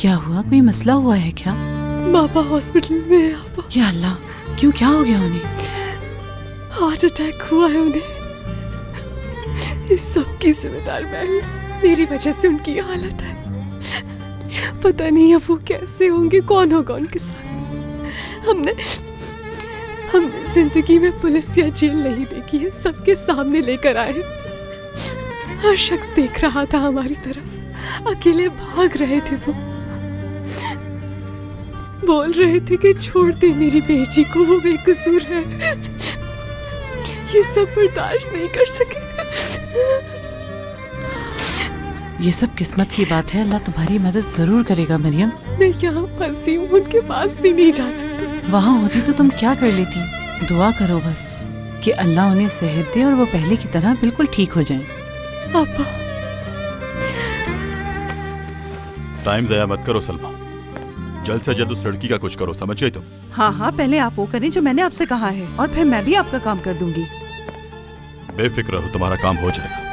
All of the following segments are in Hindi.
क्या हुआ, कोई मसला हुआ है क्या? पापा हॉस्पिटल में है आपा। या अल्लाह, क्यों, क्या हो गया उन्हें? हार्ट अटैक हुआ है उन्हें। इस सब की जिम्मेदार मैं हूँ। मेरी वजह से उनकी ये हालत है। पता नहीं अब वो कैसे होंगे, कौन होगा उनके साथ। हमने जिंदगी में पुलिस या जेल नहीं देखी है, सबके सामने लेकर आए। हर शख्स देख रहा था हमारी तरफ, अकेले भाग रहे थे। वो बोल रहे थे कि छोड़ दे मेरी बेटी को, वो बेकसूर है। ये सब बर्दाश्त नहीं कर सके। ये सब किस्मत की बात है, अल्लाह तुम्हारी मदद जरूर करेगा मरियम। मैं यहाँ फंसी हूँ, उनके पास भी नहीं जा सकती। वहाँ होती तो तुम क्या कर लेती? दुआ करो बस कि अल्लाह उन्हें सेहत दे और वो पहले की तरह बिल्कुल ठीक हो जाएं। पापा, टाइम ज़ाया मत करो सलमा, जल्द से जल्द उस लड़की का कुछ करो, समझ गई तुम? हाँ हाँ, पहले आप वो करें जो मैंने आपसे कहा है, और फिर मैं भी आपका काम कर दूंगी। बेफिक्र रहो, तुम्हारा काम हो जाएगा।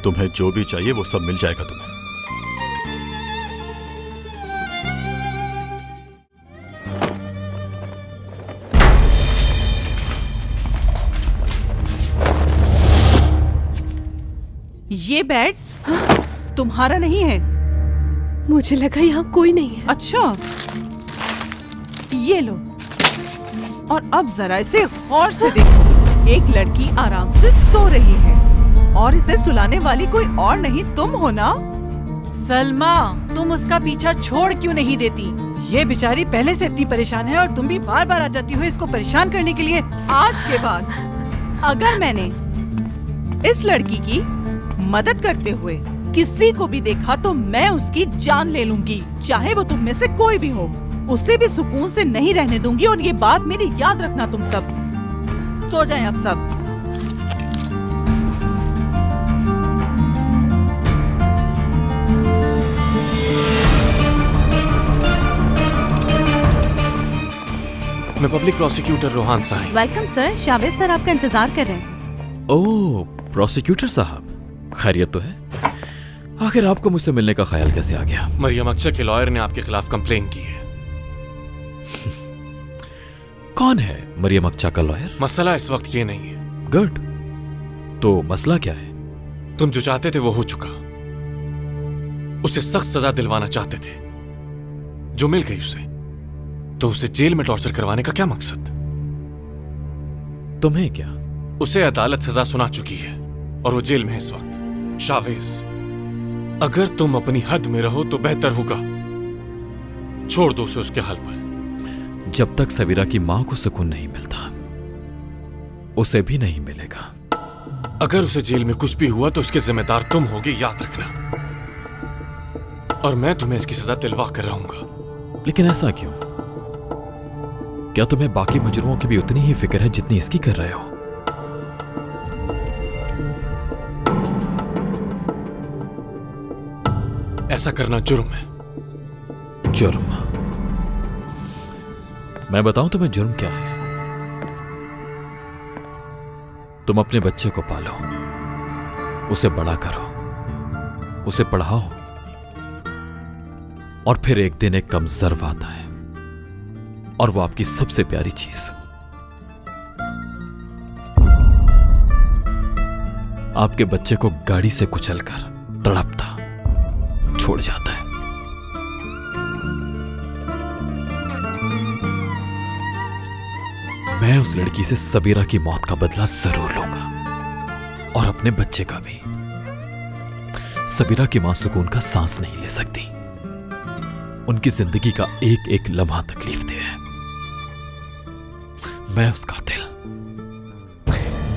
तुम्हें जो भी चाहिए वो सब मिल जाएगा तुम्हें। ये बेड तुम्हारा नहीं है? मुझे लगा यहाँ कोई नहीं है। अच्छा, ये लो, और अब जरा इसे गौर से देखो। एक लड़की आराम से सो रही है और इसे सुलाने वाली कोई और नहीं तुम हो ना? सलमा, तुम उसका पीछा छोड़ क्यों नहीं देती? ये बेचारी पहले से इतनी परेशान है और तुम भी बार बार आ जाती हो इसको परेशान करने के लिए। आज के बाद अगर मैंने इस लड़की की मदद करते हुए किसी को भी देखा तो मैं उसकी जान ले लूंगी, चाहे वो तुम में से कोई भी हो। उसे भी सुकून से नहीं रहने दूंगी, और ये बात मेरी याद रखना। तुम सब सो जाएं अब सब। मैं पब्लिक प्रोसिक्यूटर रोहान साहिब। वेलकम सर, शावेद सर आपका इंतजार कर रहे हैं। ओह, प्रोसिक्यूटर साहब, खैरियत तो है? आखिर आपको मुझसे मिलने का ख्याल कैसे आ गया? मरियम अक्चा के लॉयर ने आपके खिलाफ कंप्लेन की है। कौन है मरियम अक्चा का लॉयर? मसला इस वक्त ये नहीं है। गुड, तो मसला क्या है? तुम जो चाहते थे वो हो चुका। उसे सख्त सजा दिलवाना चाहते थे, जो मिल गई उसे, तो उसे जेल में टॉर्चर करवाने का क्या मकसद? तुम्हें क्या? उसे अदालत सजा सुना चुकी है और वो जेल में है इस वक्त। शावेज, अगर तुम अपनी हद में रहो तो बेहतर होगा। छोड़ दो उसे उसके हाल पर। जब तक सबीरा की मां को सुकून नहीं मिलता, उसे भी नहीं मिलेगा। अगर उसे जेल में कुछ भी हुआ तो उसके जिम्मेदार तुम होगे, याद रखना। और मैं तुम्हें इसकी सजा दिलवा कर रहूंगा। लेकिन ऐसा क्यों? क्या तुम्हें बाकी मुजरिमों की भी उतनी ही फिक्र है जितनी इसकी कर रहे हो? ऐसा करना जुर्म है। जुर्म? मैं बताऊं तुम्हें जुर्म क्या है? तुम अपने बच्चे को पालो, उसे बड़ा करो, उसे पढ़ाओ, और फिर एक दिन एक कम ज़र्व आता है, और वो आपकी सबसे प्यारी चीज, आपके बच्चे को गाड़ी से कुचलकर तड़पता छोड़ जाता है। मैं उस लड़की से सबीरा की मौत का बदला जरूर लूंगा, और अपने बच्चे का भी। सबीरा की मां सुकून का सांस नहीं ले सकती, उनकी जिंदगी का एक एक लम्हा तकलीफ दे है। मैं उसका दिल,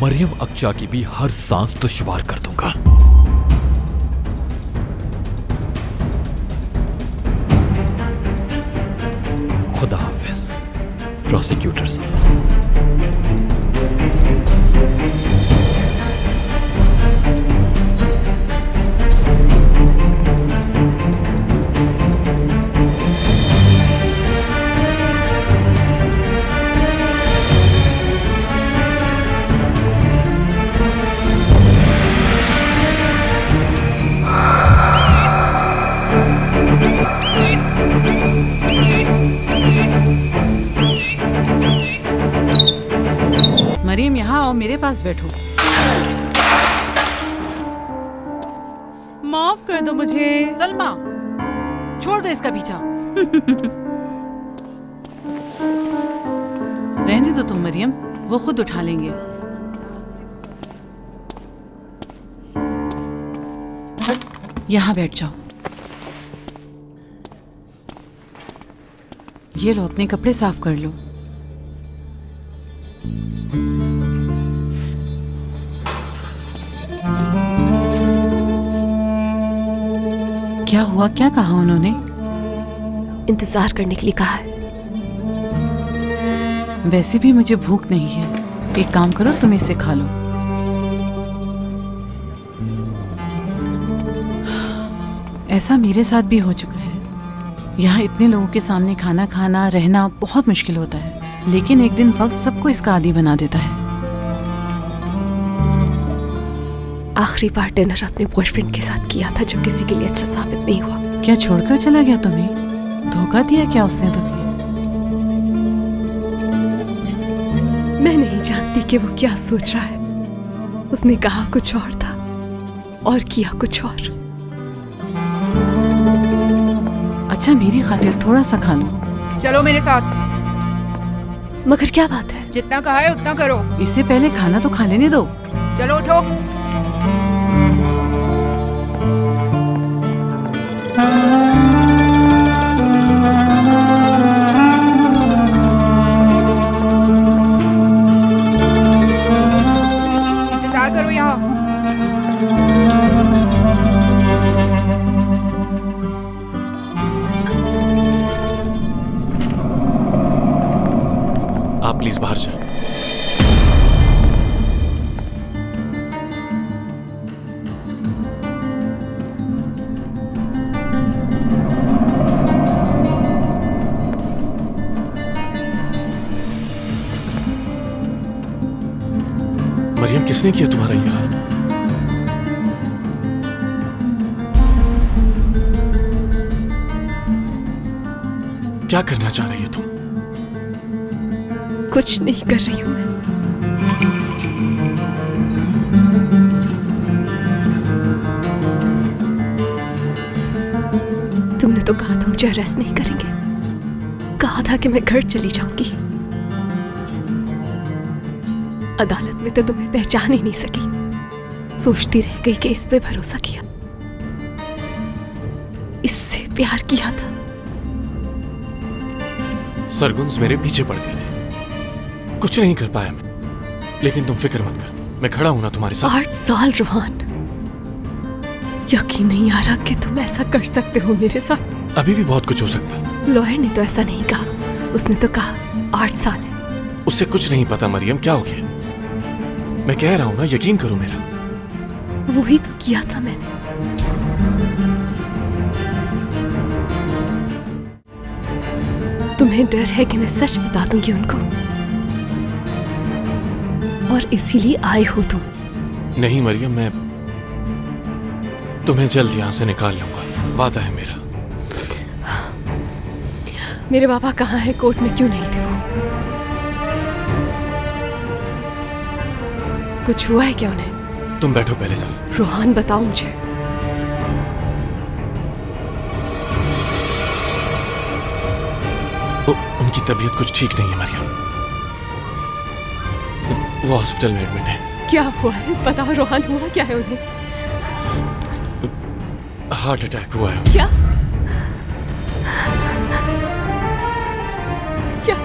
मरियम अक्चा की भी हर सांस दुश्वार कर दूंगा। खुदा हाफिज प्रोसिक्यूटर साहब। मरीम, यहाँ आओ, मेरे पास बैठो। माफ कर दो मुझे। सलमा, छोड़ दो इसका पीछा। रहने दो तुम मरियम, वो खुद उठा लेंगे। यहाँ बैठ जाओ। ये लो, अपने कपड़े साफ कर लो। क्या हुआ, क्या कहा उन्होंने? इंतजार करने के लिए कहा है। वैसे भी मुझे भूख नहीं है, एक काम करो, तुम इसे खा लो। ऐसा मेरे साथ भी हो चुका है। यहाँ इतने लोगों के सामने खाना खाना, रहना बहुत मुश्किल होता है, लेकिन एक दिन वक्त सबको इसका आदी बना देता है। आखिरी बार डिनर अपने बॉयफ्रेंड के साथ किया था, जो किसी के लिए अच्छा साबित नहीं हुआ। क्या छोड़कर चला गया तुम्हें? धोखा दिया क्या उसने तुम्हें? मैं नहीं जानती कि वो क्या सोच रहा है। उसने कहा कुछ और था और किया कुछ और। अच्छा, मेरी खातिर थोड़ा सा खा लो। चलो मेरे साथ। मगर क्या बात है? जितना कहा है उतना करो। इससे पहले खाना तो खा लेने दो। चलो उठो। इंतजार करो यहाँ। आप प्लीज बाहर जाएं। मरियम, किसने किया तुम्हारा ये हाल? क्या करना चाह रही हो तुम? कुछ नहीं कर रही हूं मैं। तुमने तो कहा था मुझे अरेस्ट नहीं करेंगे, कहा था कि मैं घर चली जाऊंगी। अदालत में तो तुम्हें पहचान ही नहीं सकी। सोचती रह गई कि इस पे भरोसा किया, इससे प्यार किया था। सरगुन्स मेरे पीछे पड़ गई थी, कुछ नहीं कर पाया मैं, लेकिन तुम फिक्र मत कर, मैं खड़ा हूं ना तुम्हारे साथ। 8 साल रोहान, यकीन नहीं आ रहा कि तुम ऐसा कर सकते हो मेरे साथ। अभी भी बहुत कुछ हो सकता है। लॉयर ने तो ऐसा नहीं कहा, उसने तो कहा 8 साल है। उससे कुछ नहीं पता मरियम, क्या हो गया? मैं कह रहा हूं ना, यकीन करो मेरा। वही तो किया था मैंने। तुम्हें डर है कि मैं सच बता दूंगी उनको, और इसीलिए आए हो तुम। नहीं मरियम, मैं तुम्हें जल्द यहां से निकाल लूंगा, वादा है मेरा। मेरे पापा कहाँ हैं? कोर्ट में क्यों नहीं थे वो? कुछ हुआ है क्या उन्हें? तुम बैठो पहले जरा। रोहान, बताओ मुझे। उनकी तबीयत कुछ ठीक नहीं है मरियम, वो हॉस्पिटल में एडमिट है। क्या हुआ है? बताओ रोहान, हुआ क्या है उन्हें? हार्ट अटैक हुआ है। क्या? क्या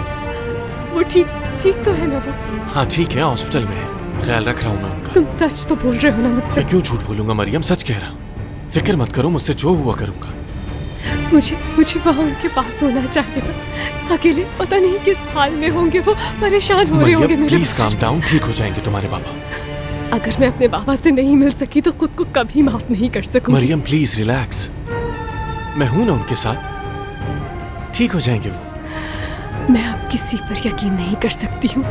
वो ठीक तो है ना वो? हाँ ठीक है, हॉस्पिटल में है, ख्याल रख रहा हूँ मैं उनका। तुम सच तो बोल रहे हो ना मुझसे? मैं क्यों झूठ बोलूंगा मरियम, सच कह रहा हूँ। फिक्र मत करो, मुझसे जो हुआ करूंगा। मुझे वहाँ उनके पास होना चाहिए था। अकेले पता नहीं किस हाल में होंगे वो, परेशान हो रहे होंगे मरियम मेरे। प्लीज काम डाउन, ठीक हो जाएंगे तुम्हारे पापा। अगर मैं अपने बाबा से नहीं मिल सकी तो खुद को कभी माफ नहीं कर सकूंगी। मरियम प्लीज रिलैक्स, मैं हूं ना उनके साथ, ठीक हो जाएंगे वो। मैं अब किसी पर यकीन नहीं कर सकती हूँ।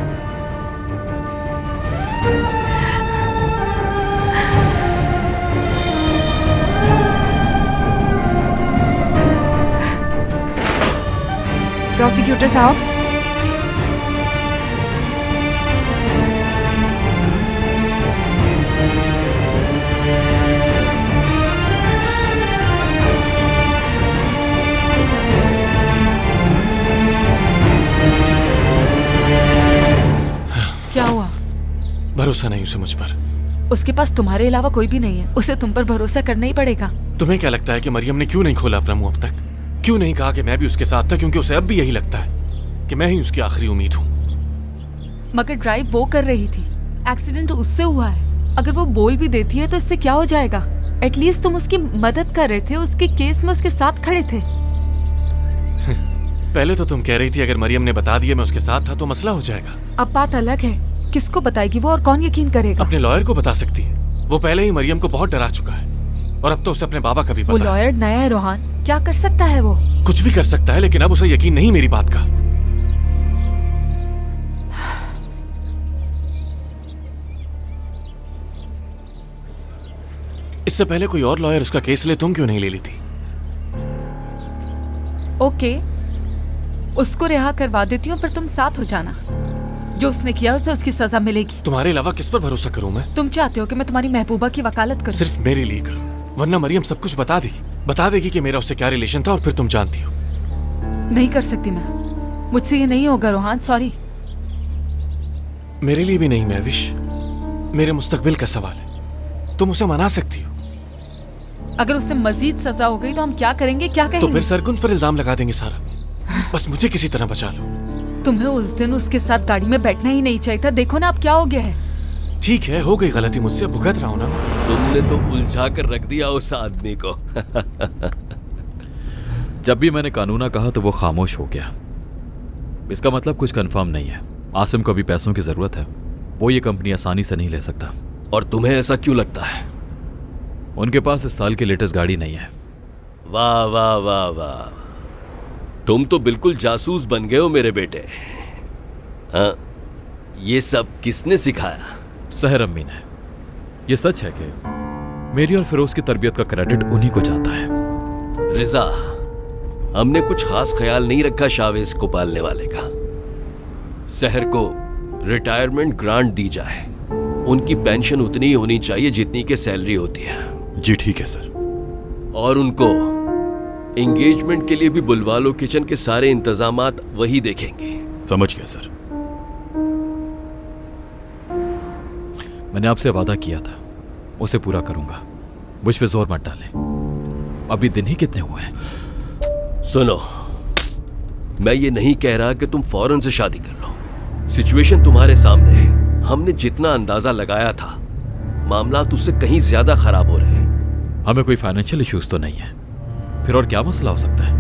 प्रोसिक्यूटर साहब, क्या हुआ? भरोसा नहीं उसे मुझ पर। उसके पास तुम्हारे अलावा कोई भी नहीं है, उसे तुम पर भरोसा करना ही पड़ेगा। तुम्हें क्या लगता है कि मरियम ने क्यों नहीं खोला अपना मुंह अब तक? क्यों नहीं कहा कि मैं भी उसके साथ था? क्योंकि उसे अब भी यही लगता है कि मैं ही उसकी आखिरी उम्मीद हूँ। मगर ड्राइव वो कर रही थी, एक्सीडेंट उससे हुआ है। अगर वो बोल भी देती है तो इससे क्या हो जाएगा? एटलीस्ट तुम उसकी मदद कर रहे थे, उसके केस में उसके साथ खड़े थे। पहले तो तुम कह रही थी अगर मरियम ने बता दिया मैं उसके साथ था तो मसला हो जाएगा। अब बात अलग है, किसको बताएगी वो और कौन यकीन करेगा? अपने लॉयर को बता सकती है। वो पहले ही मरियम को बहुत डरा चुका है और अब तो उसे अपने बाबा का भी वो पता है। लॉयर नया है रोहान, क्या कर सकता है वो? कुछ भी कर सकता है, लेकिन अब उसे यकीन नहीं मेरी बात का। इससे पहले कोई और लॉयर उसका केस ले, तुम क्यों नहीं ले ली थी? ओके, उसको रिहा करवा देती हूँ, पर तुम साथ हो जाना। जो उसने किया उसे उसकी सजा मिलेगी। तुम्हारे अलावा किस पर भरोसा करूं मैं? तुम चाहते हो कि मैं तुम्हारी महबूबा की वकालत करूं? सिर्फ मेरे लिए करो, वरना मरियम सब कुछ बता देगी कि मेरा उससे क्या रिलेशन था और फिर तुम जानती हो। नहीं कर सकती मैं, मुझसे ये नहीं होगा रोहान, सॉरी। मेरे लिए भी नहीं महविश, मेरे मुस्तकबिल का सवाल है। तुम उसे मना सकती हो। अगर उससे मजीद सजा हो गई तो हम क्या करेंगे, क्या कहेंगे? तो फिर सरगुन पर इल्जाम लगा देंगे सारा। बस मुझे किसी तरह बचा लो। तुम्हें उस दिन उसके साथ गाड़ी में बैठना ही नहीं चाहिए था। देखो ना अब क्या हो गया है। ठीक है, हो गई गलती मुझसे, भुगत रहा हूं ना। तुमने तो उलझा कर रख दिया उस आदमी को। जब भी मैंने कानूना कहा तो वो खामोश हो गया। इसका मतलब कुछ कंफर्म नहीं है। आसिम को भी पैसों की जरूरत है, वो ये कंपनी आसानी से नहीं ले सकता। और तुम्हें ऐसा क्यों लगता है? उनके पास इस साल की लेटेस्ट गाड़ी नहीं है। वाह वाह वाह वाह, तुम तो बिल्कुल जासूस बन गए हो मेरे बेटे। हाँ, ये सब किसने सिखाया? सहर अम्मी ने। ये सच है कि मेरी और फिरोज की तरबियत का क्रेडिट उन्हीं को जाता है। रिजा, हमने कुछ खास ख्याल नहीं रखा शावेज को पालने वाले का। सहर को रिटायरमेंट ग्रांट दी जाए, उनकी पेंशन उतनी ही होनी चाहिए जितनी की सैलरी होती है। जी ठीक है सर। और उनको एंगेजमेंट के लिए भी बुलवा लो, किचन के सारे इंतजामात वही देखेंगे। समझ गया सर। मैंने आपसे वादा किया था, उसे पूरा करूंगा। मुझ पे जोर मत डालें, अभी दिन ही कितने हुए हैं। सुनो, मैं ये नहीं कह रहा कि तुम फौरन से शादी कर लो। सिचुएशन तुम्हारे सामने है। हमने जितना अंदाजा लगाया था, मामला उससे कहीं ज्यादा खराब हो रहे हैं। हमें कोई फाइनेंशियल इश्यूज तो नहीं है, फिर और क्या मसला हो सकता है?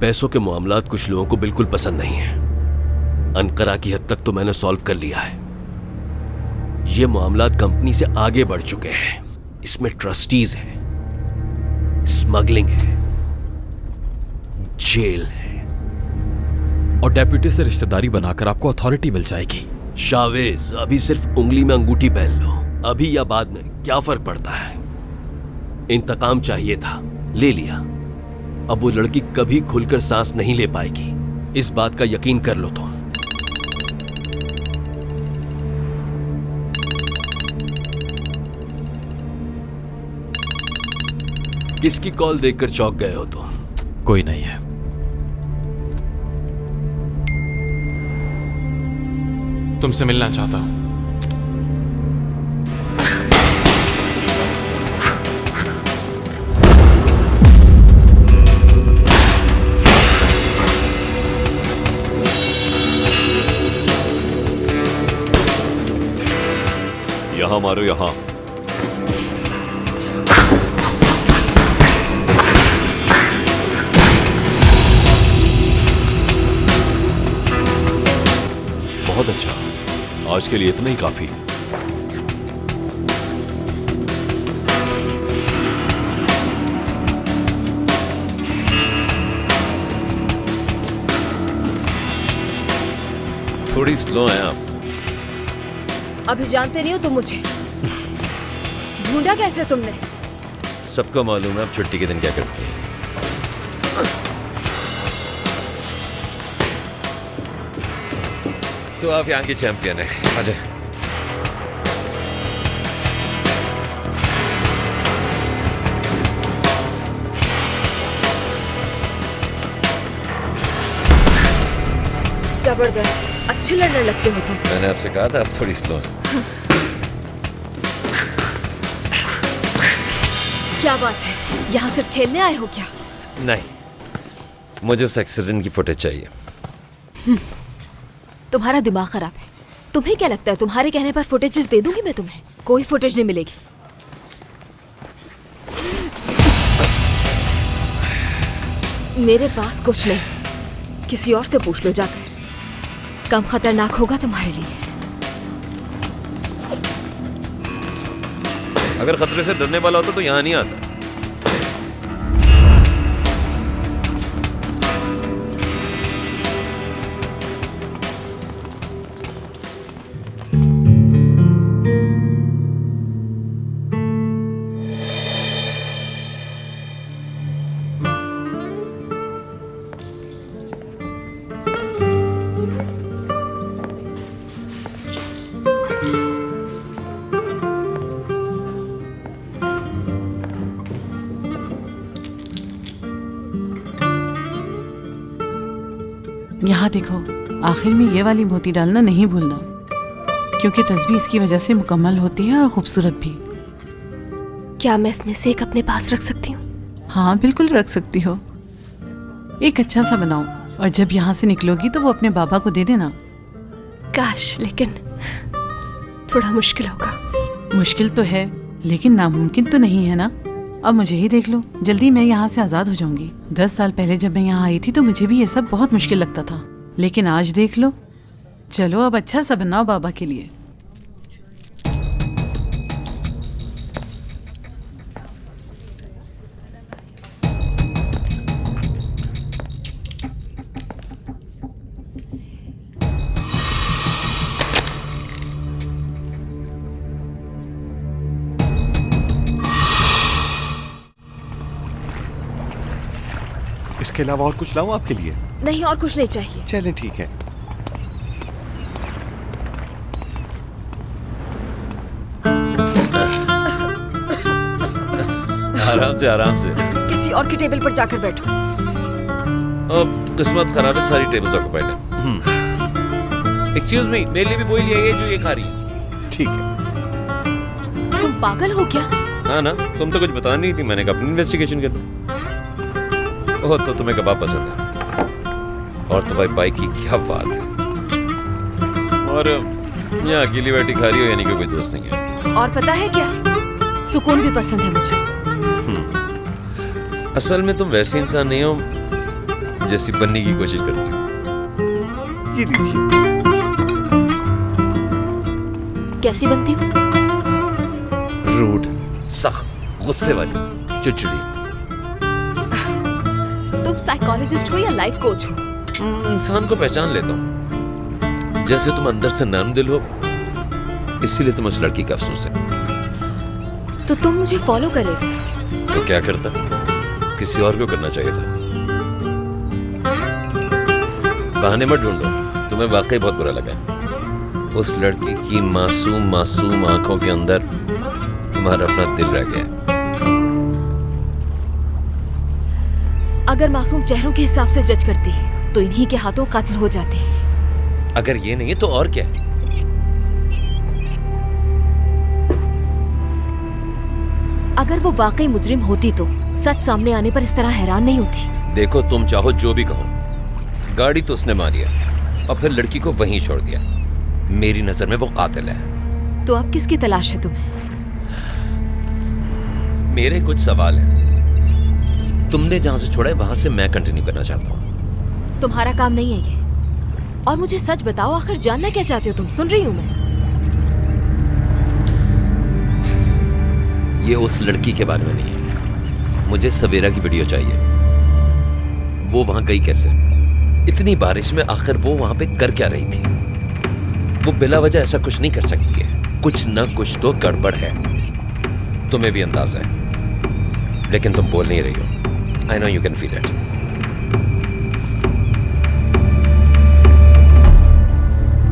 पैसों के मामलात कुछ लोगों को बिल्कुल पसंद नहीं है। अनकरा की हद तक तो मैंने सॉल्व कर लिया है। ये मामलात कंपनी से आगे बढ़ चुके हैं। इसमें ट्रस्टीज हैं, स्मगलिंग है, जेल है। और डेप्यूटी से रिश्तेदारी बनाकर आपको अथॉरिटी मिल जाएगी। शावेज, अभी सिर्फ उंगली में अंगूठी पहन लो, अभी या बाद में क्या फर्क पड़ता है? इंतकाम चाहिए था, ले लिया। अब वो लड़की कभी खुलकर सांस नहीं ले पाएगी, इस बात का यकीन कर लो तुम। किसकी कॉल देखकर चौंक गए हो तुम? कोई नहीं है। तुमसे मिलना चाहता हूं। यहां मारो, यहां। बहुत अच्छा, आज के लिए इतना ही काफी। थोड़ी स्लो है आप। अभी जानते नहीं हो तुम मुझे। ढूंढा कैसे तुमने? सबको मालूम है आप छुट्टी के दिन क्या करते हैं। तो आप यहाँ की चैंपियन है। अजय जबरदस्त, अच्छे लड़ने लगते हो तुम। मैंने आपसे कहा था आप थोड़ी स्लो हैं। क्या बात है, यहाँ सिर्फ खेलने आए हो क्या? नहीं, मुझे उस एक्सीडेंट की फुटेज चाहिए। तुम्हारा दिमाग खराब है। तुम्हें क्या लगता है तुम्हारे कहने पर फुटेजेस दे दूंगी मैं तुम्हें? कोई फुटेज नहीं मिलेगी। मेरे पास कुछ नहीं, किसी और से पूछ लो जाकर। कम खतरनाक होगा तुम्हारे लिए। अगर खतरे से डरने वाला होता तो यहाँ नहीं आता। यहाँ देखो, आखिर में ये वाली मोती डालना नहीं भूलना, क्योंकि तस्बीह इसकी वजह से मुकम्मल होती है और खूबसूरत भी। क्या मैं इसमें से एक अपने पास रख सकती हूँ? हाँ बिल्कुल रख सकती हो। एक अच्छा सा बनाओ और जब यहाँ से निकलोगी तो वो अपने बाबा को दे देना। काश, लेकिन थोड़ा मुश्किल होगा। मुश्किल तो है लेकिन नामुमकिन तो नहीं है ना। अब मुझे ही देख लो, जल्दी मैं यहाँ से आज़ाद हो जाऊंगी। 10 साल पहले जब मैं यहाँ आई थी तो मुझे भी ये सब बहुत मुश्किल लगता था, लेकिन आज देख लो। चलो अब अच्छा सा बनाओ बाबा के लिए। इसके अलावा और कुछ लाऊं आपके लिए? नहीं, और कुछ नहीं चाहिए। चलें ठीक है। आराम से आराम से। किसी और की टेबल पर जाकर बैठो। अब किस्मत खराब है, सारी टेबल्स ऑक्युपाइड है। एक्सक्यूज मी, मेरे लिए भी वही ले आइए जो ये खा रही है। ठीक है। तुम पागल हो क्या? हाँ ना, तुम तो कुछ बता नहीं थी, मैंने कहा अपनी इन्वेस्टिगेशन कर दी। ओह, तो तुम्हें कबाब पसंद है और तुम्हारी बाई की क्या बात है। और यहाँ अकेली बैठी खा रही हो, यानी कि कोई दोस्त नहीं है। और पता है क्या, सुकून भी पसंद है मुझे। असल में तुम वैसे इंसान नहीं हो जैसी बनने की कोशिश करती हो। ये लीजिए। कैसी बनती हूँ? रूड, सख्त, गुस्से वाली, चिड़चिड़ी। तुम साइकोलॉजिस्ट हो या लाइफ कोच हो? इंसान को पहचान लेता हूँ। जैसे तुम अंदर से नर्म दिल हो, इसीलिए तुम उस लड़की का अफसोस है। तो तुम मुझे फॉलो कर रहे थे? तो क्या करता, किसी और को करना चाहिए था। बहाने मत ढूंढो, तुम्हें वाकई बहुत बुरा लगा। उस लड़की की मासूम मासूम आंखों के अंदर तुम्हारा अपना दिल रह गया। अगर मासूम चेहरों के हिसाब से जज करती तो इन्हीं के हाथों कातिल हो जाती। अगर ये नहीं तो और क्या है? अगर वो वाकई मुजरिम होती तो सच सामने आने पर इस तरह हैरान नहीं होती। देखो, तुम चाहो जो भी कहो, गाड़ी तो उसने मारी है और फिर लड़की को वहीं छोड़ दिया। मेरी नजर में वो कातिल है। तो अब किसकी तलाश है तुम्हें? मेरे कुछ सवाल हैं। तुमने जहां से छोड़ा है वहां से मैं कंटिन्यू करना चाहता हूं। तुम्हारा काम नहीं है ये। और मुझे सच बताओ, आखिर जानना क्या चाहते हो तुम? सुन रही हूं मैं। ये उस लड़की के बारे में नहीं है। मुझे सवेरा की वीडियो चाहिए। वो वहां गई कैसे? इतनी बारिश में आखिर वो वहां पे कर क्या रही थी? वो बिला वजह ऐसा कुछ नहीं कर सकती है। कुछ ना कुछ तो गड़बड़ है। तुम्हें भी अंदाजा है, लेकिन तुम बोल नहीं रही हो। I know you can feel it.